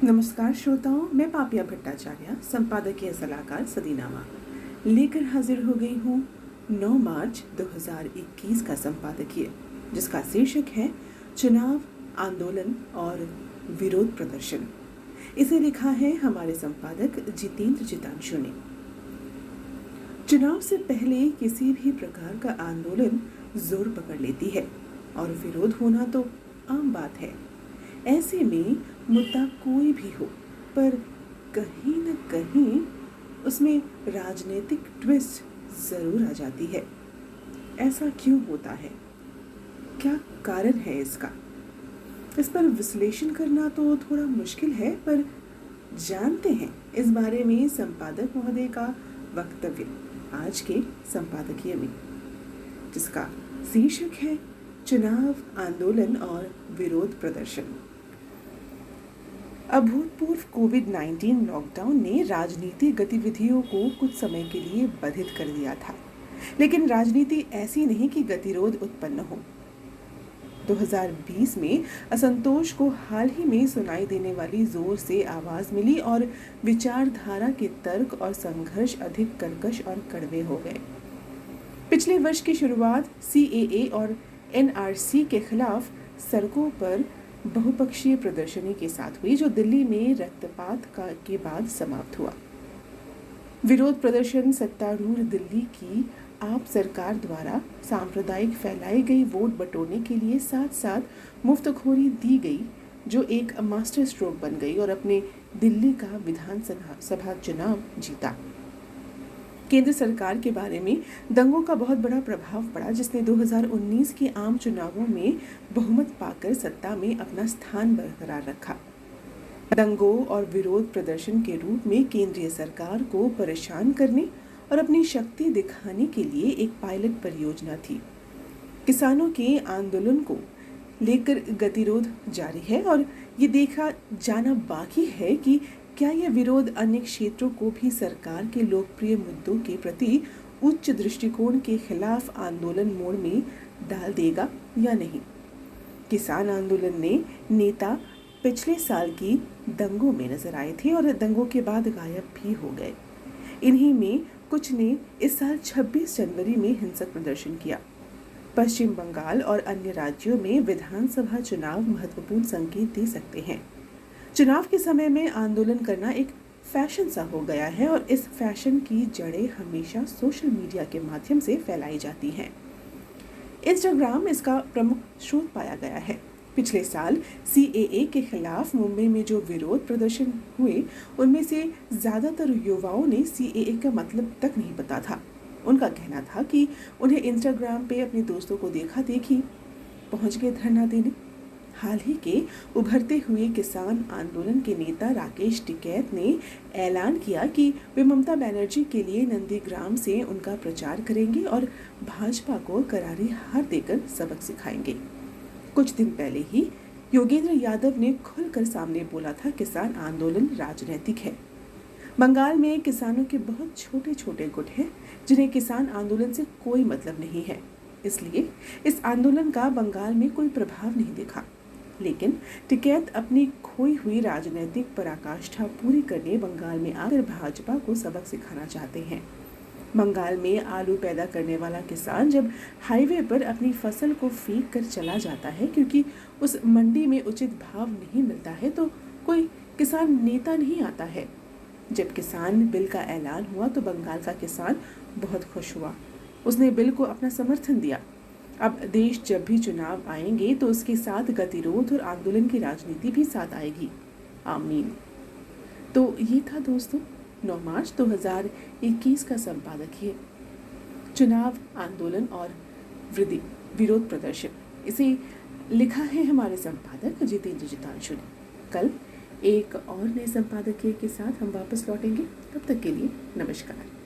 नमस्कार श्रोताओं, मैं पापिया भट्टाचार्य, संपादकीय सलाहकार सदीनामा लेकर हाजिर हो गई हूँ 9 मार्च 2021 का संपादकीय, जिसका शीर्षक है चुनाव, आंदोलन और विरोध प्रदर्शन। इसे लिखा है हमारे संपादक जितेंद्र जितांशु ने। चुनाव से पहले किसी भी प्रकार का आंदोलन जोर पकड़ लेती है और विरोध होना तो आम बात है। ऐसे में मुद्दा कोई भी हो, पर कहीं न कहीं उसमें राजनीतिक ट्विस्ट जरूर आ जाती है। ऐसा क्यों होता है? क्या कारण है इसका? इस पर विश्लेषण करना तो थोड़ा मुश्किल है, पर जानते हैं इस बारे में संपादक महोदय का वक्तव्य आज के संपादकीय में, जिसका शीर्षक है चुनाव, आंदोलन और विरोध प्रदर्शन। अभूतपूर्व कोविड-19 लॉकडाउन ने राजनीतिक गतिविधियों को कुछ समय के लिए बाधित कर दिया था, लेकिन राजनीति ऐसी नहीं कि गतिरोध उत्पन्न हो। 2020 में असंतोष को हाल ही में सुनाई देने वाली जोर से आवाज मिली और विचारधारा के तर्क और संघर्ष अधिक कर्कश और कड़वे हो गए। पिछले वर्ष की शुरुआत CAA और NRC के खिलाफ सड़कों पर बहुपक्षीय प्रदर्शनी के साथ हुई, जो दिल्ली में रक्तपात के बाद समाप्त हुआ। विरोध प्रदर्शन सत्तारूढ़ दिल्ली की आप सरकार द्वारा सांप्रदायिक फैलाई गई वोट बटोरने के लिए साथ साथ मुफ्तखोरी दी गई, जो एक मास्टर स्ट्रोक बन गई और अपने दिल्ली का विधानसभा चुनाव जीता। केंद्र सरकार के बारे में दंगों का बहुत बड़ा प्रभाव पड़ा, जिसने 2019 के आम चुनावों में बहुमत पाकर सत्ता में अपना स्थान बरकरार रखा। दंगों और विरोध प्रदर्शन के रूप में केंद्रीय सरकार को परेशान करने और अपनी शक्ति दिखाने के लिए एक पायलट परियोजना थी। किसानों के आंदोलन को लेकर गतिरोध जारी है और ये देखा जाना बाकी है कि क्या यह विरोध अन्य क्षेत्रों को भी सरकार के लोकप्रिय मुद्दों के प्रति उच्च दृष्टिकोण के खिलाफ आंदोलन मोड़ में डाल देगा या नहीं। किसान आंदोलन ने नेता पिछले साल की दंगों में नजर आए थे और दंगों के बाद गायब भी हो गए। इन्हीं में कुछ ने इस साल 26 जनवरी में हिंसक प्रदर्शन किया। पश्चिम बंगाल और अन्य राज्यों में विधानसभा चुनाव महत्वपूर्ण संकेत दे सकते हैं। चुनाव के समय में आंदोलन करना एक फैशन सा हो गया है और इस फैशन की जड़ें हमेशा सोशल मीडिया के माध्यम से फैलाई जाती हैं। इंस्टाग्राम इसका प्रमुख स्रोत पाया गया है। पिछले साल CAA के खिलाफ मुंबई में जो विरोध प्रदर्शन हुए, उनमें से ज्यादातर युवाओं ने CAA का मतलब तक नहीं पता था। उनका कहना था कि उन्हें इंस्टाग्राम पे अपने दोस्तों को देखा देखी पहुंच गए धरना देने। हाल ही के उभरते हुए किसान आंदोलन के नेता राकेश टिकैत ने ऐलान किया कि वे ममता बनर्जी के लिए नंदीग्राम से उनका प्रचार करेंगे और भाजपा को करारी हार देकर सबक सिखाएंगे। कुछ दिन पहले ही योगेंद्र यादव ने खुलकर सामने बोला था, किसान आंदोलन राजनीतिक है। बंगाल में किसानों के बहुत छोटे छोटे गुट हैं, जिन्हें किसान आंदोलन से कोई मतलब नहीं है, इसलिए इस आंदोलन का बंगाल में कोई प्रभाव नहीं दिखा। लेकिन टिकैत अपनी खोई हुई राजनीतिक पराकाष्ठा पूरी करने बंगाल में आकर भाजपा को सबक सिखाना चाहते हैं। बंगाल में आलू पैदा करने वाला किसान जब हाईवे पर अपनी फसल को फेंक कर चला जाता है क्योंकि उस मंडी में उचित भाव नहीं मिलता है, तो कोई किसान नेता नहीं आता है। जब किसान बिल का ऐलान हुआ तो बंगाल का किसान बहुत खुश हुआ, उसने बिल को अपना समर्थन दिया। अब देश जब भी चुनाव आएंगे तो उसके साथ गतिरोध और आंदोलन की राजनीति भी साथ आएगी। आमीन। तो ये था दोस्तों 9 मार्च 2021 का संपादकीय चुनाव, आंदोलन और विरोध प्रदर्शन। इसे लिखा है हमारे संपादक जितेंद्र जितांशु ने। कल एक और नए संपादकीय के साथ हम वापस लौटेंगे। तब तक के लिए नमस्कार।